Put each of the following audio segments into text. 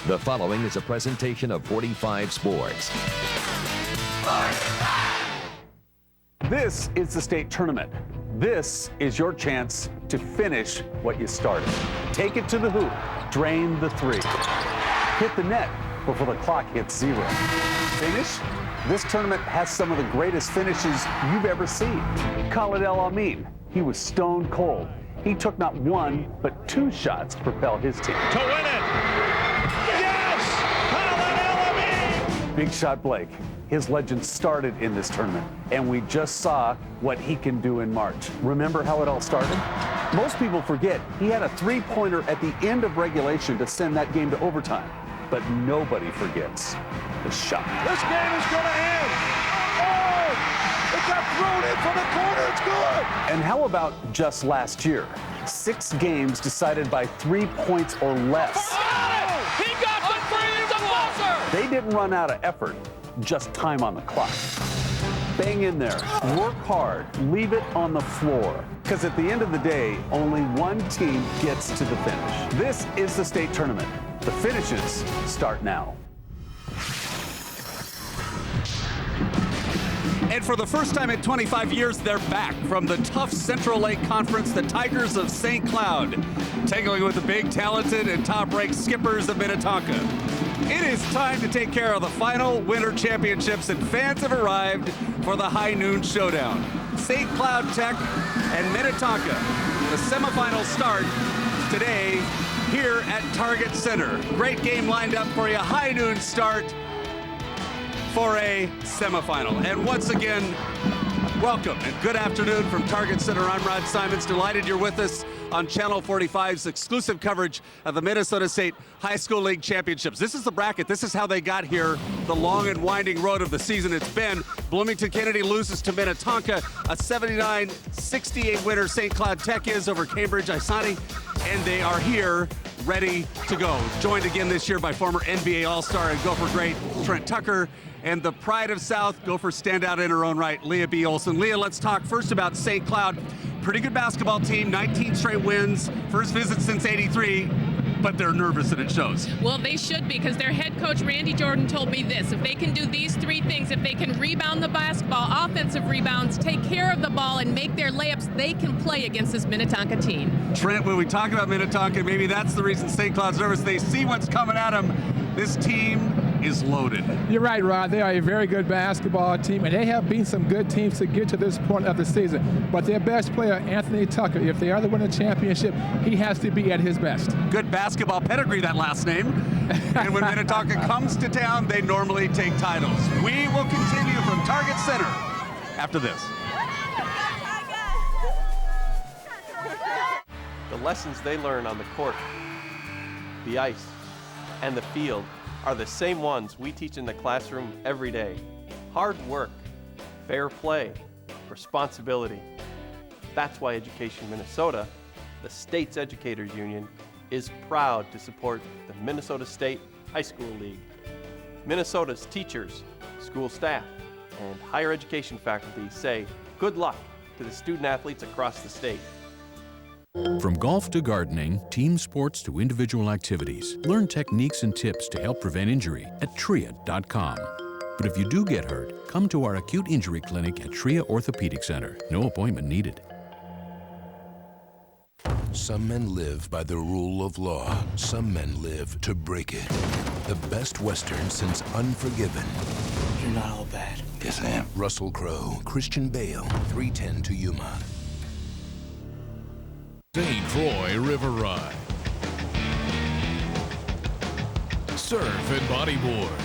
The following is a presentation of 45 Sports. This is the state tournament. This is your chance to finish what you started. Take it to the hoop, drain the three. Hit the net before the clock hits zero. Finish? This tournament has some of the greatest finishes you've ever seen. Khalid El Amin, he was stone cold. He took not one, but two shots to propel his team. To win it! Yes! Khalid El Amin! Big Shot Blake, his legend started in this tournament, and we just saw what he can do in March. Remember how it all started? Most people forget he had a three-pointer at the end of regulation to send that game to overtime. But nobody forgets the shot. This game is going to end! Oh! It got thrown in from the corner, it's good! And how about just last year? 6 games decided by 3 points or less. Oh! He got the three, the buzzer! They didn't run out of effort, just time on the clock. Bang in there, work hard, leave it on the floor. Because at the end of the day, only one team gets to the finish. This is the state tournament. The finishes start now. And for the first time in 25 years, they're back from the tough Central Lake Conference, the Tigers of St. Cloud, tackling with the big, talented, and top-ranked Skippers of Minnetonka. It is time to take care of the final winter championships, and fans have arrived for the high noon showdown. St. Cloud Tech and Minnetonka. The semifinals start today here at Target Center. Great game lined up for you. High noon start for a semifinal. And once again, welcome and good afternoon from Target Center. I'm Rod Simons. Delighted you're with us on Channel 45's exclusive coverage of the Minnesota State High School League Championships. This is the bracket. This is how they got here. The long and winding road of the season it's been. Bloomington Kennedy loses to Minnetonka. A 79-68 winner St. Cloud Tech is over Cambridge Isani. And they are here ready to go. Joined again this year by former NBA All-Star and Gopher great Trent Tucker. And the pride of South, Gopher standout in her own right, Leah B. Olson. Leah, let's talk first about St. Cloud. Pretty good basketball team, 19 straight wins, first visit since '83, but they're nervous and it shows. Well, they should be, because their head coach, Randy Jordan, told me this. If they can do these 3 things, if they can rebound the basketball, offensive rebounds, take care of the ball, and make their layups, they can play against this Minnetonka team. Trent, when we talk about Minnetonka, maybe that's the reason St. Cloud's nervous. They see what's coming at them. This team is loaded. You're right, Rod. They are a very good basketball team, and they have beaten some good teams to get to this point of the season. But their best player, Anthony Tucker, if they are to win a championship, he has to be at his best. Good basketball pedigree, that last name. And when Minnetonka comes to town, they normally take titles. We will continue from Target Center after this. The lessons they learn on the court, the ice, and the field are the same ones we teach in the classroom every day. Hard work, fair play, responsibility. That's why Education Minnesota, the state's educators union, is proud to support the Minnesota State High School League. Minnesota's teachers, school staff, and higher education faculty say good luck to the student athletes across the state. From golf to gardening, team sports to individual activities, learn techniques and tips to help prevent injury at TRIA.com. But if you do get hurt, come to our acute injury clinic at TRIA Orthopedic Center. No appointment needed. Some men live by the rule of law. Some men live to break it. The best Western since Unforgiven. You're not all bad. Yes, I am. Russell Crowe, Christian Bale, 3:10 to Yuma. St. Croix River Ride. Surf and bodyboard.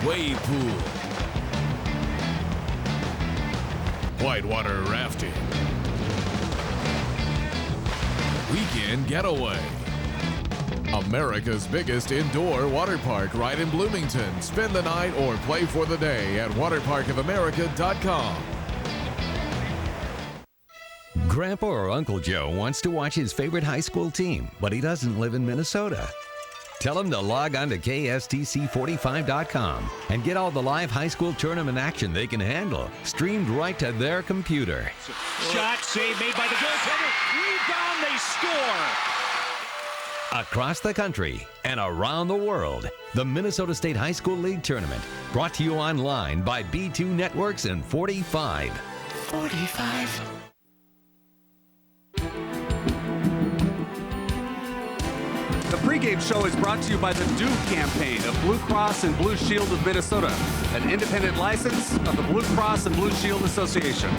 Wave pool. Whitewater rafting. Weekend getaway. America's biggest indoor water park right in Bloomington. Spend the night or play for the day at waterparkofamerica.com. Grandpa or Uncle Joe wants to watch his favorite high school team, but he doesn't live in Minnesota. Tell him to log on to KSTC45.com and get all the live high school tournament action they can handle, streamed right to their computer. Shot, save made by the goaltender. Rebound, they score. across the country, and around the world. The Minnesota State High School League Tournament, brought to you online by B2 Networks and 45. 45. The pregame show is brought to you by the DO campaign of Blue Cross and Blue Shield of Minnesota, an independent license of the Blue Cross and Blue Shield Association.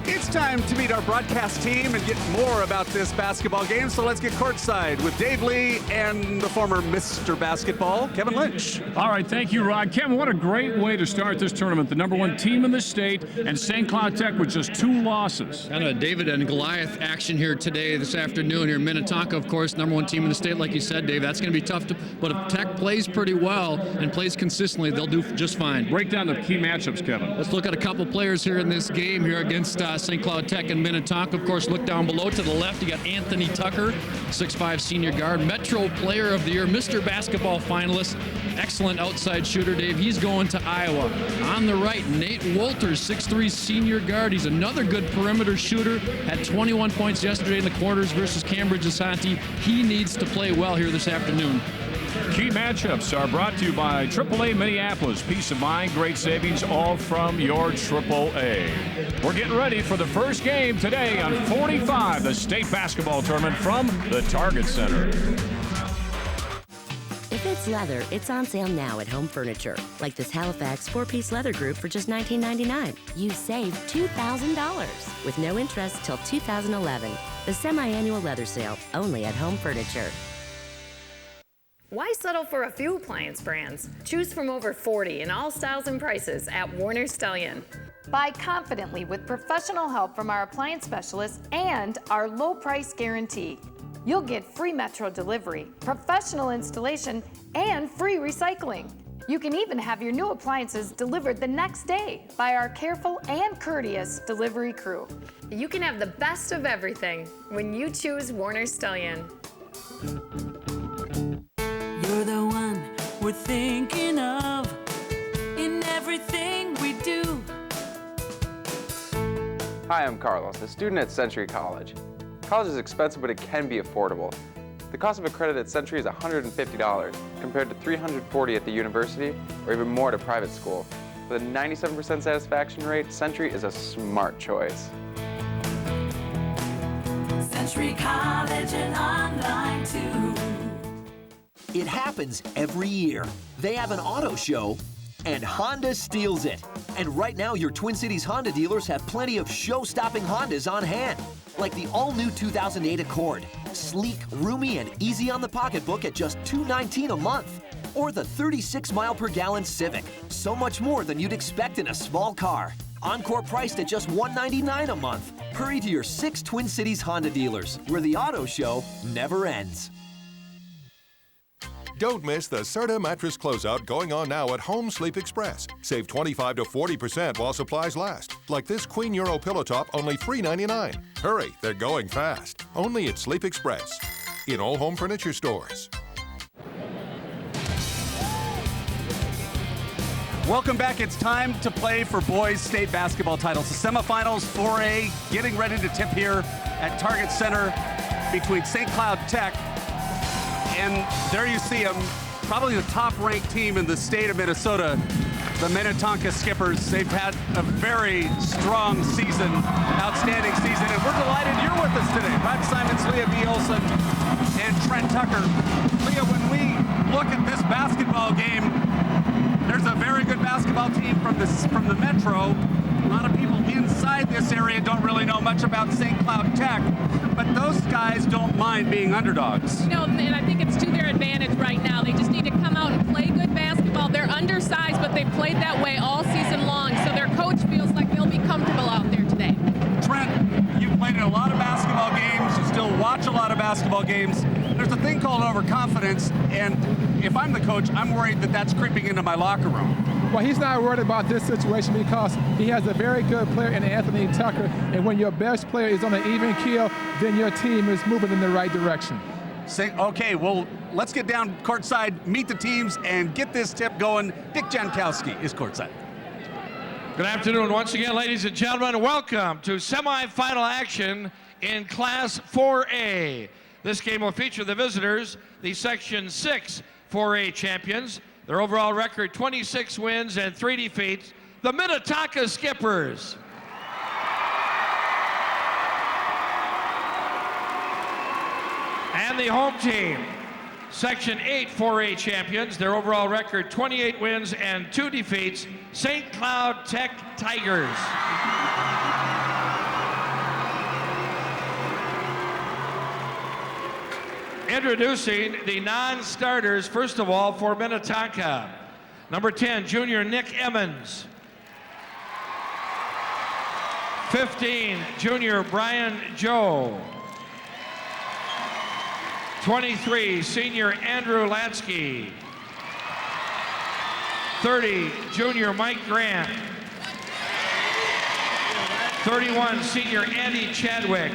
It's time to meet our broadcast team and get more about this basketball game, so let's get courtside with Dave Lee and the former Mr. Basketball, Kevin Lynch. All right, thank you, Rod. Kevin, what a great way to start this tournament. The #1 team in the state, and St. Cloud Tech with just 2 losses. Kind of a David and Goliath action here today, this afternoon here in Minnetonka, of course, #1 team in the state, like you said, Dave. That's going to be tough, but if Tech plays pretty well and plays consistently, they'll do just fine. Break down the key matchups, Kevin. Let's look at a couple players here in this game here against St. Cloud Tech and Minnetonka. Of course, look down below to the left. You got Anthony Tucker, 6'5" senior guard, Metro Player of the Year, Mr. Basketball finalist, excellent outside shooter, Dave. He's going to Iowa. On the right, Nate Wolters, 6'3" senior guard. He's another good perimeter shooter. Had 21 points yesterday in the quarters versus Cambridge Asante. He needs to play well here this afternoon. Key matchups are brought to you by AAA Minneapolis. Peace of mind, great savings, all from your AAA. We're getting ready for the first game today on 45, the state basketball tournament from the Target Center. If it's leather, it's on sale now at Home Furniture. Like this Halifax 4-piece leather group for just $19.99. You save $2,000 with no interest till 2011. The semi-annual leather sale, only at Home Furniture. Why settle for a few appliance brands? Choose from over 40 in all styles and prices at Warner Stellian. Buy confidently with professional help from our appliance specialists and our low price guarantee. You'll get free Metro delivery, professional installation, and free recycling. You can even have your new appliances delivered the next day by our careful and courteous delivery crew. You can have the best of everything when you choose Warner Stellian. You're the one we're thinking of in everything we do. Hi, I'm Carlos, a student at Century College. College is expensive, but it can be affordable. The cost of a credit at Century is $150 compared to $340 at the university or even more at a private school. With a 97% satisfaction rate, Century is a smart choice. Century College and online too. It happens every year. They have an auto show, and Honda steals it. And right now, your Twin Cities Honda dealers have plenty of show-stopping Hondas on hand, like the all-new 2008 Accord. Sleek, roomy, and easy on the pocketbook at just $219 a month. Or the 36-mile-per-gallon Civic. So much more than you'd expect in a small car. Encore priced at just $199 a month. Hurry to your 6 Twin Cities Honda dealers, where the auto show never ends. Don't miss the Serta mattress closeout going on now at Home Sleep Express. Save 25 to 40% while supplies last. Like this Queen Euro pillow top, only $3.99. Hurry, they're going fast. Only at Sleep Express. In all home furniture stores. Welcome back. It's time to play for boys state basketball titles. The semifinals 4A getting ready to tip here at Target Center between St. Cloud Tech. And there you see them, probably the top-ranked team in the state of Minnesota, the Minnetonka Skippers. They've had a very strong season, outstanding season, and we're delighted you're with us today. Rod Simons, Leah B. Olson, and Trent Tucker. Leah, when we look at this basketball game, there's a very good basketball team from the Metro. A lot of people inside this area don't really know much about St. Cloud Tech, but those guys don't mind being underdogs. No, and I think it's to their advantage right now. They just need to come out and play good basketball. They're undersized, but they've played that way all season long, so their coach feels like they'll be comfortable out there today. Trent, you've played in a lot of basketball games. You still watch a lot of basketball games. There's a thing called overconfidence, and if I'm the coach, I'm worried that that's creeping into my locker room. Well, he's not worried about this situation because he has a very good player in Anthony Tucker, and when your best player is on an even keel, then your team is moving in the right direction. Okay, well, let's get down courtside, meet the teams, and get this tip going. Dick Jankowski is courtside. Good afternoon once again, ladies and gentlemen. Welcome to semifinal action in Class 4A. This game will feature the visitors, the Section 6 4A champions. Their overall record, 26 wins and 3 defeats, the Minnetonka Skippers. And the home team, Section 8 4A champions. Their overall record, 28 wins and 2 defeats, St. Cloud Tech Tigers. Introducing the non-starters, first of all, for Minnetonka. Number 10, junior Nick Emmons. 15, junior Brian Joe. 23, senior Andrew Latsky. 30, junior Mike Grant. 31, senior Andy Chadwick.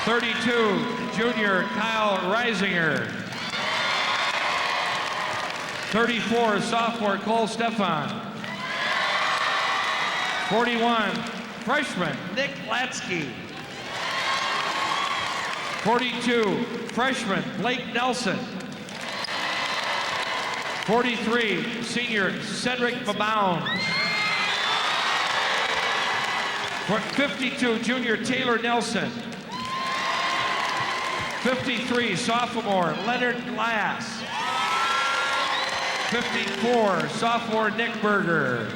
32, junior Kyle Reisinger. 34, sophomore Cole Stefan. 41, freshman Nick Latsky. 42, freshman Blake Nelson. 43, senior Cedric Babounds. 52, junior Taylor Nelson. 53, sophomore Leonard Glass. 54, sophomore Nick Berger.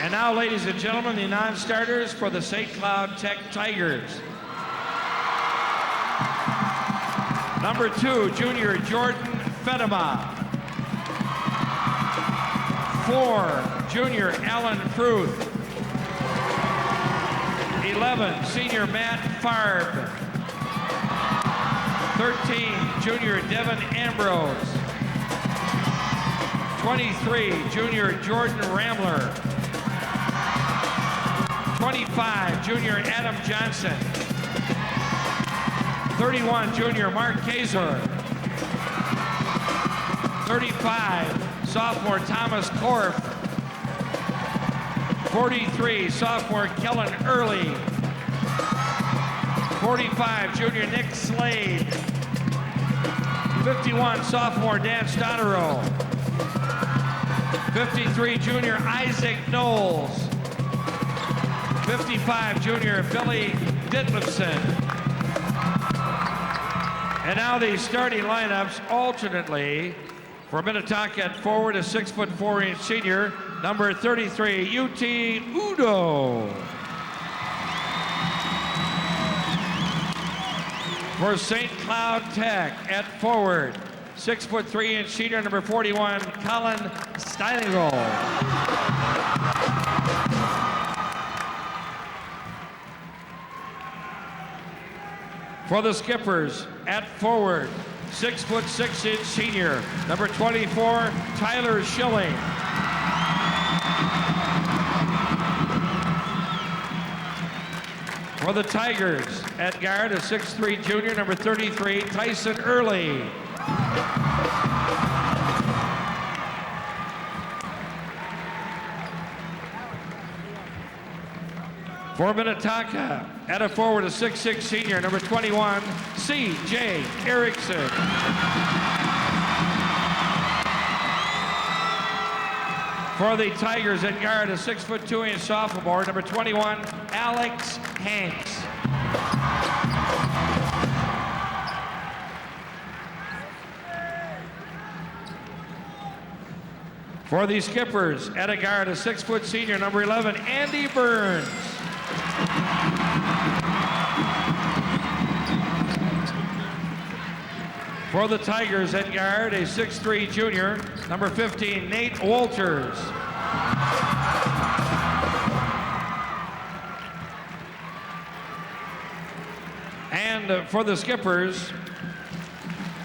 And now, ladies and gentlemen, the non-starters for the St. Cloud Tech Tigers. Number 2, junior Jordan Fedema. 4, junior Alan Fruth. 11, senior Matt Farb. 13, junior Devin Ambrose. 23, junior Jordan Ramler. 25, junior Adam Johnson. 31, junior Mark Kazor. 35, sophomore Thomas Korf. 43, sophomore Kellen Early. 45, junior Nick Slade. 51, sophomore Dan Stotterow. 53, junior Isaac Knowles. 55, junior Billy Ditlevson. And now the starting lineups alternately. For Minnetonka at forward, a 6'4" senior, number 33, UT Udo. For St. Cloud Tech at forward, 6'3" senior, number 41, Colin Steiningel. For the Skippers at forward, 6'6" senior, number 24, Tyler Schilling. For the Tigers at guard, a 6'3" junior, number 33, Tyson Early. For Minnetonka, at a forward, a 6'6" senior, number 21, C.J. Erickson. For the Tigers at guard, a 6'2" sophomore, number 21, Alex Hanks. For the Skippers, at a guard, a 6' senior, number 11, Andy Burns. For the Tigers at guard, a 6'3" junior, number 15, Nate Walters. And for the Skippers,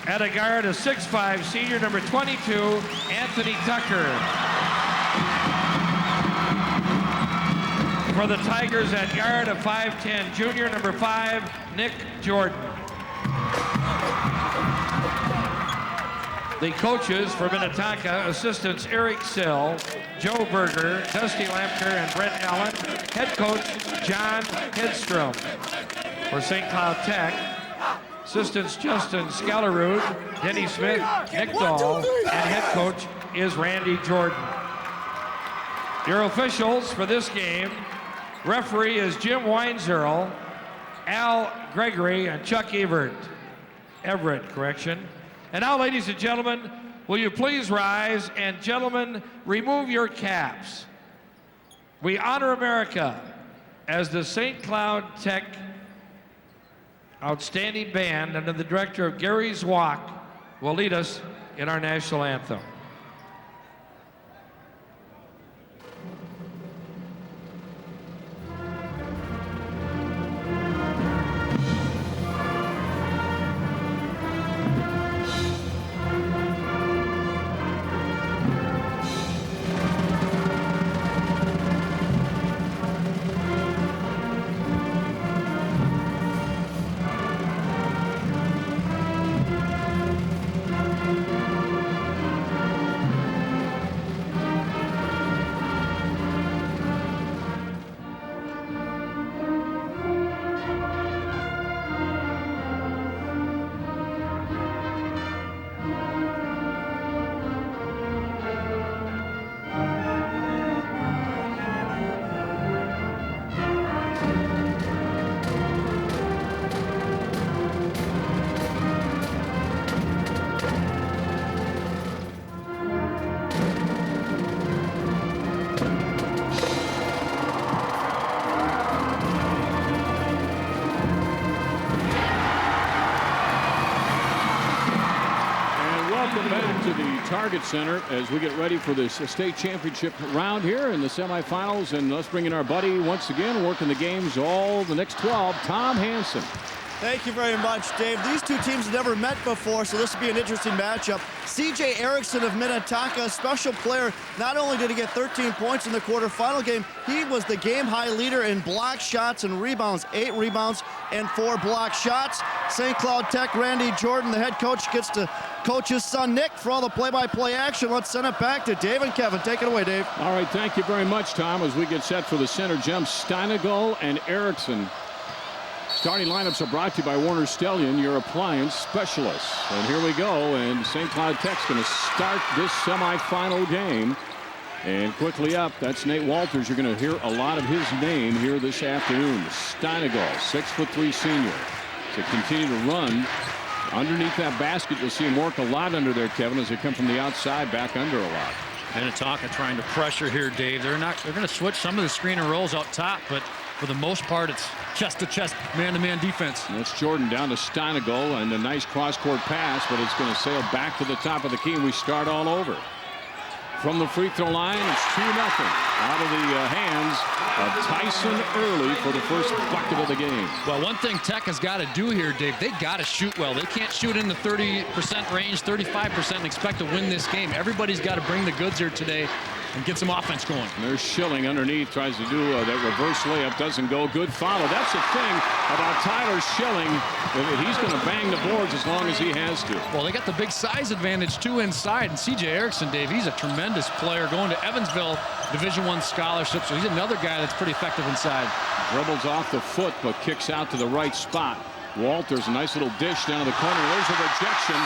at a guard, a 6'5" senior, number 22, Anthony Tucker. For the Tigers at guard, a 5'10" junior, number 5, Nick Jordan. The coaches for Minnetonka, assistants Eric Sill, Joe Berger, Dusty Lamker, and Brent Allen. Head coach John Hedstrom. For St. Cloud Tech, assistants Justin Skellerud, Denny Smith, Nick Dahl, and head coach is Randy Jordan. Your officials for this game, referee is Jim Weinzierl, Al Gregory, and Chuck Everett. And now, ladies and gentlemen, will you please rise, and gentlemen, remove your caps. We honor America as the St. Cloud Tech Outstanding Band under the director of Gary Zwock will lead us in our national anthem. Target Center as we get ready for this state championship round here in the semifinals. And let's bring in our buddy once again, working the games all the next 12, Tom Hansen. Thank you very much, Dave. These two teams have never met before, so this will be an interesting matchup. C.J. Erickson of Minnetonka, a special player. Not only did he get 13 points in the quarterfinal game, he was the game-high leader in block shots and rebounds, 8 rebounds and 4 block shots. St. Cloud Tech, Randy Jordan, the head coach, gets to coach his son, Nick, for all the play-by-play action. Let's send it back to Dave and Kevin. Take it away, Dave. All right, thank you very much, Tom, as we get set for the center gem, Steinagel and Erickson. Starting lineups are brought to you by Warner Stellian, your appliance specialist. And here we go, and St. Cloud Tech's going to start this semifinal game. And quickly up, that's Nate Walters. You're going to hear a lot of his name here this afternoon. Steinagel, 6'3" senior. To continue to run underneath that basket, you'll see him work a lot under there, Kevin, as they come from the outside back under a lot. Minnetonka trying to pressure here, Dave. They're going to switch some of the screen and rolls out top, but for the most part, it's chest-to-chest, man-to-man defense. And that's Jordan down to Steinagel, and a nice cross-court pass, but it's going to sail back to the top of the key, and we start all over. From the free throw line, it's 2-0 out of the hands of Tyson Early for the first bucket of the game. Well, one thing Tech has got to do here, Dave, they got to shoot well. They can't shoot in the 30% range, 35% and expect to win this game. Everybody's got to bring the goods here today and get some offense going. And there's Schilling underneath, tries to do that reverse layup, doesn't go. Good follow. That's the thing about Tyler Schilling. He's going to bang the boards as long as he has to. Well, they got the big size advantage too inside, and C.J. Erickson, Dave, he's a tremendous player going to Evansville Division I scholarship, so he's another guy that's pretty effective inside. Dribbles off the foot, but kicks out to the right spot. Walters, a nice little dish down to the corner. There's a rejection.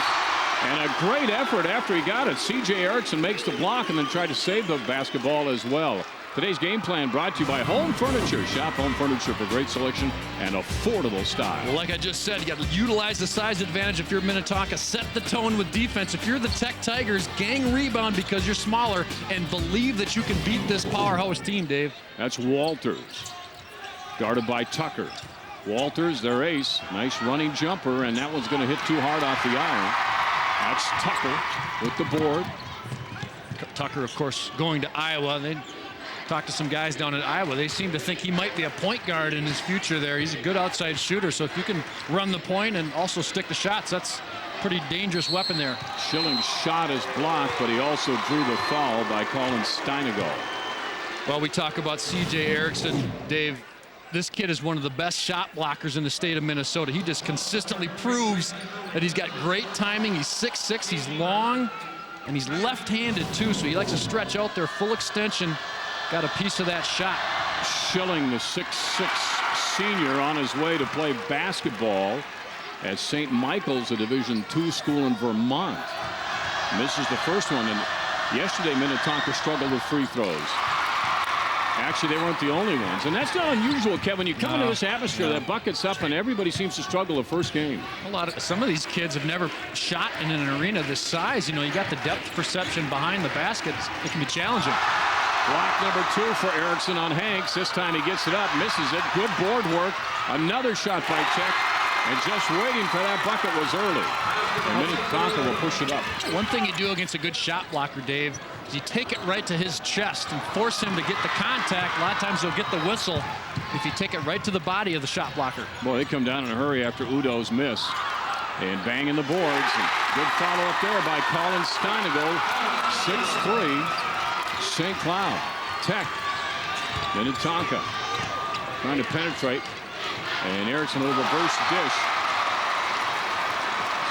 And a great effort after he got it. C.J. Erickson makes the block and then tried to save the basketball as well. Today's game plan brought to you by Home Furniture. Shop Home Furniture for great selection and affordable style. Well, like I just said, you got to utilize the size advantage if you're Minnetonka. Set the tone with defense. If you're the Tech Tigers, gang rebound because you're smaller and believe that you can beat this powerhouse team, Dave. That's Walters. Guarded by Tucker. Walters, their ace. Nice running jumper, and that one's going to hit too hard off the iron. That's Tucker with the board. Tucker, of course, going to Iowa. They talked to some guys down at Iowa. They seem to think he might be a point guard in his future there. He's a good outside shooter, so if you can run the point and also stick the shots, that's a pretty dangerous weapon there. Schilling's shot is blocked, but he also drew the foul by calling Steinagel. Well, we talk about C.J. Erickson, Dave. this kid is one of the best shot blockers in the state of Minnesota. He just consistently proves that he's got great timing. He's 6'6", he's long, and he's left-handed too, so he likes to stretch out there full extension. Got a piece of that shot. Schilling, the 6'6" senior, on his way to play basketball at St. Michael's, a Division II school in Vermont. Misses the first one, and yesterday Minnetonka struggled with free throws. Actually, they weren't the only ones, and that's not unusual, Kevin. You come into this atmosphere that buckets up, and everybody seems to struggle the first game. Some of these kids have never shot in an arena this size. You know, you got the depth perception behind the baskets. It can be challenging. Block number 2 for Erickson on Hanks. This time he gets it up, misses it. Good board work. Another shot by Tech, and just waiting for that bucket was early. And Minnetonka will push it up. One thing you do against a good shot blocker, Dave, is you take it right to his chest and force him to get the contact. A lot of times he'll get the whistle if you take it right to the body of the shot blocker. Boy, they come down in a hurry after Udo's miss. And banging the boards. And good follow-up there by Colin Steinagle. 6'3". St. Cloud. Tech. Minnetonka trying to penetrate. And Erickson with a reverse dish.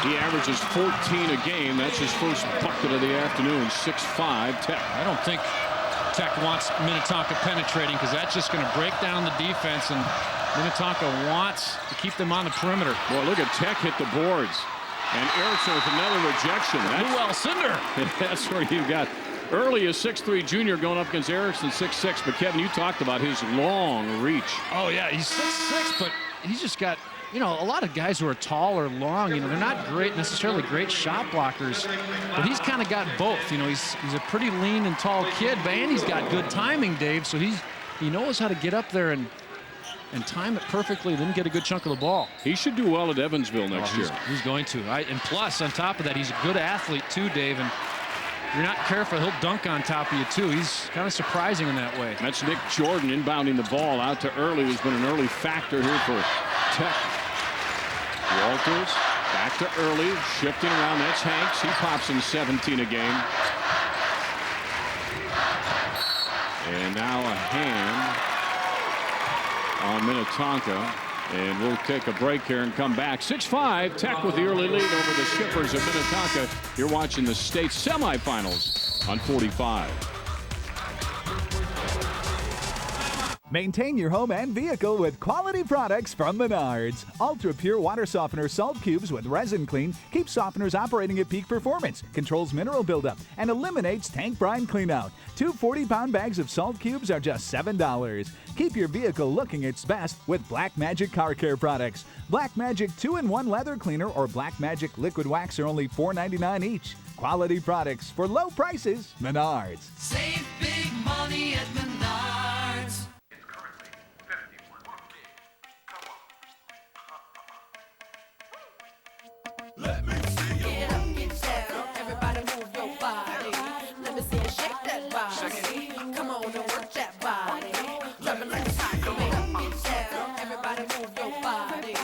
He averages 14 a game. That's his first bucket of the afternoon. 6'5", Tech. I don't think Tech wants Minnetonka penetrating, because that's just going to break down the defense, and Minnetonka wants to keep them on the perimeter. Boy, look at Tech hit the boards. And Erickson with another rejection. Luell Cinder. That's where you got early a 6'3" junior going up against Erickson 6'6". But Kevin, you talked about his long reach. Oh yeah, he's 6'6", but he's just got, you know, a lot of guys who are tall or long, you know, they're not necessarily great shot blockers, but he's kind of got both. You know, he's a pretty lean and tall kid, and he's got good timing, Dave. So he knows how to get up there and time it perfectly, then get a good chunk of the ball. He should do well at Evansville next year. He's going to. And plus, on top of that, he's a good athlete too, Dave. And if you're not careful, he'll dunk on top of you too. He's kind of surprising in that way. That's Nick Jordan inbounding the ball out to Early, who's been an early factor here for Tech. Walters back to Early, shifting around. That's Hanks. He pops in 17 a game. And now a hand on Minnetonka. And we'll take a break here and come back. 6'5", Tech with the early lead over the Skippers of Minnetonka. You're watching the state semifinals on 45. Maintain your home and vehicle with quality products from Menards. Ultra Pure Water Softener Salt Cubes with Resin Clean keeps softeners operating at peak performance, controls mineral buildup, and eliminates tank brine cleanout. 2 40-pound bags of salt cubes are just $7. Keep your vehicle looking its best with Black Magic Car Care products. Black Magic 2-in-1 leather cleaner or Black Magic liquid wax are only $4.99 each. Quality products for low prices. Menards. Save big money at Menards. Let me see you. Get up, get down. Everybody move your body. Let me see you shake that body. Come on and work that body. Drop it like it's hot. Get up, get down. Everybody move your body.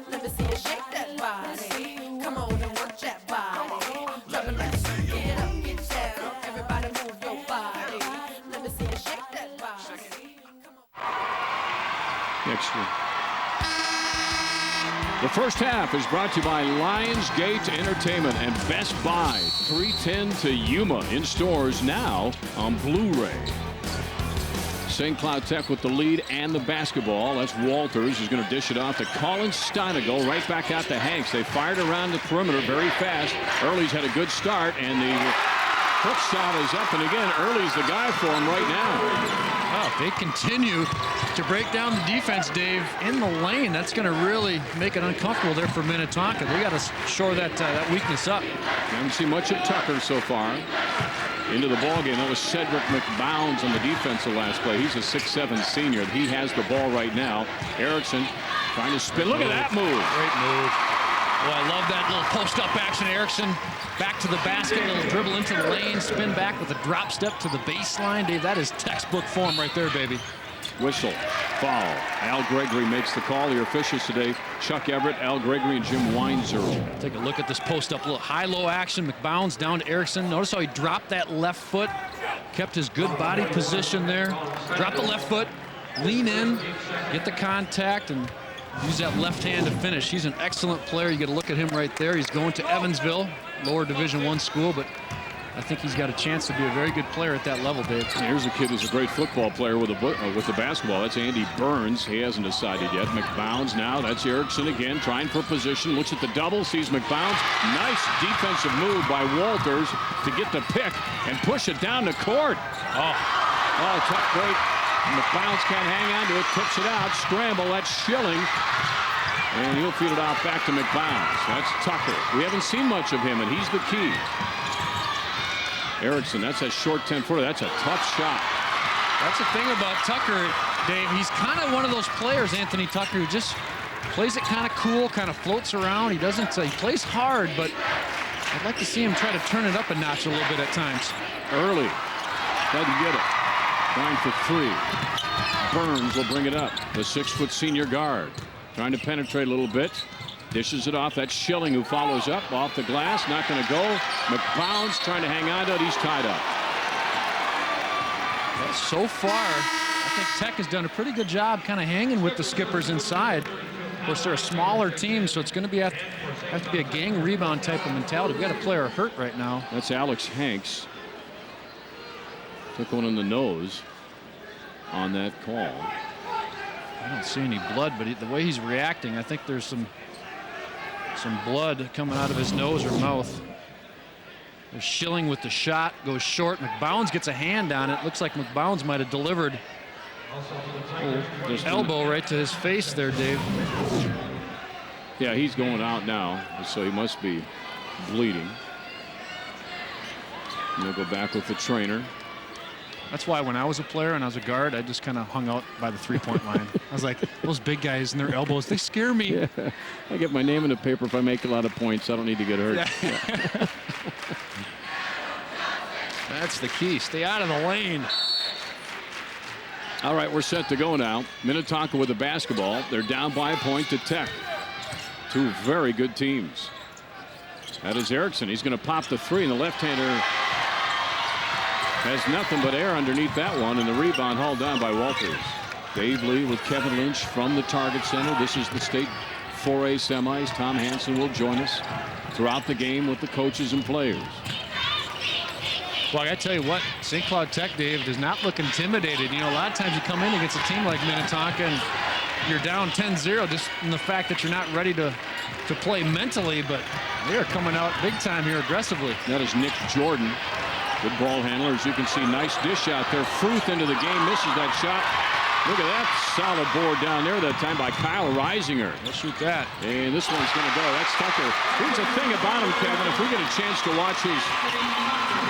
Let me see you shake that body. Come on and work that body. Drop it like it's hot. Get up, get down. Everybody move your body. Let me see you shake that body. Next year. The first half is brought to you by Lionsgate Entertainment and Best Buy. 310 to Yuma in stores now on Blu-ray. St. Cloud Tech with the lead and the basketball. That's Walters who's going to dish it off to Colin Steinagle. Right back out to Hanks. They fired around the perimeter very fast. Early's had a good start, and the hook shot is up. And again, Early's the guy for him right now. Wow, they continue to break down the defense, Dave, in the lane. That's going to really make it uncomfortable there for Minnetonka. They got to shore that weakness up. Haven't seen much of Tucker so far. Into the ballgame. That was Cedric McBounds on the defensive last play. He's a 6'7" senior. He has the ball right now. Erickson trying to spin. Look at that move. Great move. Well, I love that little post-up action. Erickson back to the basket, a little dribble into the lane, spin back with a drop step to the baseline. Dave, that is textbook form right there, baby. Whistle, foul. Al Gregory makes the call. The officials today, Chuck Everett, Al Gregory, and Jim Weinzierl. Take a look at this post-up, little high-low action. McBounds down to Erickson. Notice how he dropped that left foot, kept his good body position there. Dropped the left foot, lean in, get the contact, and use that left hand to finish. He's an excellent player. You get a look at him right there. He's going to Evansville, lower Division I school, but I think he's got a chance to be a very good player at that level, Dave. Here's a kid who's a great football player with the basketball. That's Andy Burns. He hasn't decided yet. McBounds now. That's Erickson again, trying for position. Looks at the double, sees McBounds. Nice defensive move by Walters to get the pick and push it down the court. Oh, tough break. McBounds can't hang on to it. Tips it out. Scramble. That's Schilling. And he'll feed it off back to McBounds. That's Tucker. We haven't seen much of him, and he's the key. Erickson, that's a short 10-footer. That's a tough shot. That's the thing about Tucker, Dave. He's kind of one of those players, Anthony Tucker, who just plays it kind of cool, kind of floats around. He doesn't he plays hard, but I'd like to see him try to turn it up a notch a little bit at times. Early. Doesn't get it. Trying for three. Burns will bring it up. The 6-foot senior guard. Trying to penetrate a little bit. Dishes it off. That's Schilling who follows up off the glass. Not going to go. McBounds trying to hang on to it. He's tied up. Well, so far, I think Tech has done a pretty good job kind of hanging with the Skippers inside. Of course, they're a smaller team, so it's going to have to be a gang rebound type of mentality. We've got a player hurt right now. That's Alex Hanks. Took one in the nose on that call. I don't see any blood, but the way he's reacting, I think there's some blood coming out of his nose or mouth. There's Schilling with the shot, goes short. McBounds gets a hand on it. Looks like McBounds might have delivered his elbow right to his face there, Dave. Yeah, he's going out now, so he must be bleeding. And they'll go back with the trainer. That's why when I was a player and I was a guard, I just kind of hung out by the three-point line. I was like, those big guys and their elbows, they scare me. Yeah. I get my name in the paper if I make a lot of points. I don't need to get hurt. Yeah. That's the key. Stay out of the lane. All right, we're set to go now. Minnetonka with the basketball. They're down by a point to Tech. Two very good teams. That is Erickson. He's going to pop the three, and the left-hander has nothing but air underneath that one, and the rebound hauled down by Walters. Dave Lee with Kevin Lynch from the Target Center. This is the state 4A semis. Tom Hansen will join us throughout the game with the coaches and players. Well, I got to tell you what, St. Cloud Tech, Dave, does not look intimidated. You know, a lot of times you come in against a team like Minnetonka and you're down 10-0 just in the fact that you're not ready to play mentally, but they are coming out big time here aggressively. That is Nick Jordan. Good ball handler. As you can see, nice dish out there. Fruth into the game, misses that shot. Look at that solid board down there that time by Kyle Reisinger. We'll shoot that. And this one's going to go. That's Tucker. Here's the thing about him, Kevin. If we get a chance to watch his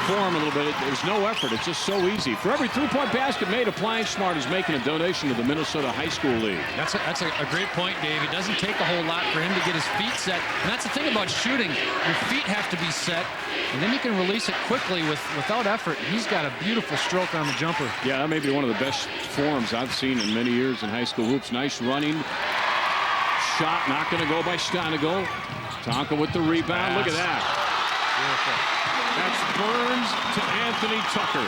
form a little bit, there's no effort. It's just so easy. For every three-point basket made, Applying Smart is making a donation to the Minnesota High School League. That's a great point, Dave. It doesn't take a whole lot for him to get his feet set. And that's the thing about shooting. Your feet have to be set, and then you can release it quickly without effort. He's got a beautiful stroke on the jumper. Yeah, that may be one of the best forms I've seen in many years in high school hoops. Nice running. Shot not going to go by Stanigal. Tonka with the rebound. Look at that. Beautiful. That's Burns to Anthony Tucker.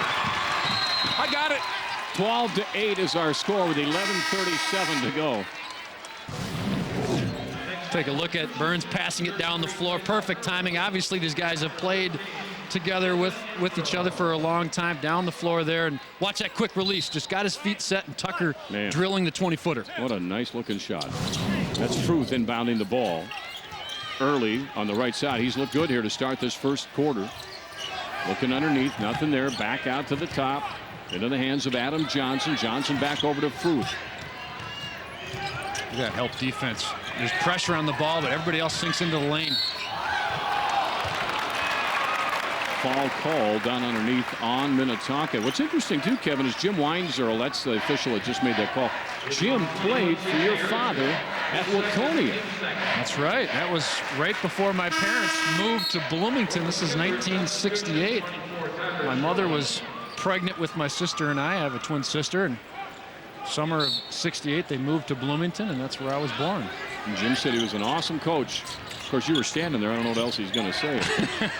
I got it. 12-8 is our score with 11:37 to go. Take a look at Burns passing it down the floor. Perfect timing. Obviously, these guys have played together with each other for a long time. Down the floor there, and watch that quick release. Just got his feet set, and Tucker drilling the 20-footer. What a nice looking shot. That's Fruth inbounding the ball early on the right side. He's looked good here to start this first quarter. Looking underneath, nothing there. Back out to the top, into the hands of Adam Johnson. Johnson back over to Fruth. You got help defense. There's pressure on the ball, but everybody else sinks into the lane. Foul call down underneath on Minnetonka. What's interesting too, Kevin, is Jim Weinzierl, that's the official that just made that call. Jim played for your father at Laconia. That's right. That was right before my parents moved to Bloomington. This is 1968. My mother was pregnant with my sister and I have a twin sister, and Summer of '68, they moved to Bloomington, and that's where I was born. And Jim said he was an awesome coach. Of course, you were standing there. I don't know what else he's going to say.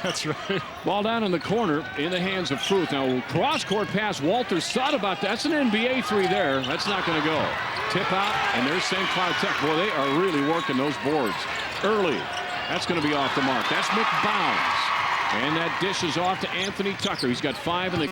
That's right. Ball down in the corner in the hands of Fruth. Now, cross-court pass. Walters thought about that. That's an NBA three there. That's not going to go. Tip out, and there's St. Cloud Tech. Boy, they are really working those boards early. That's going to be off the mark. That's McBounds. And that dish is off to Anthony Tucker. He's got 5 in the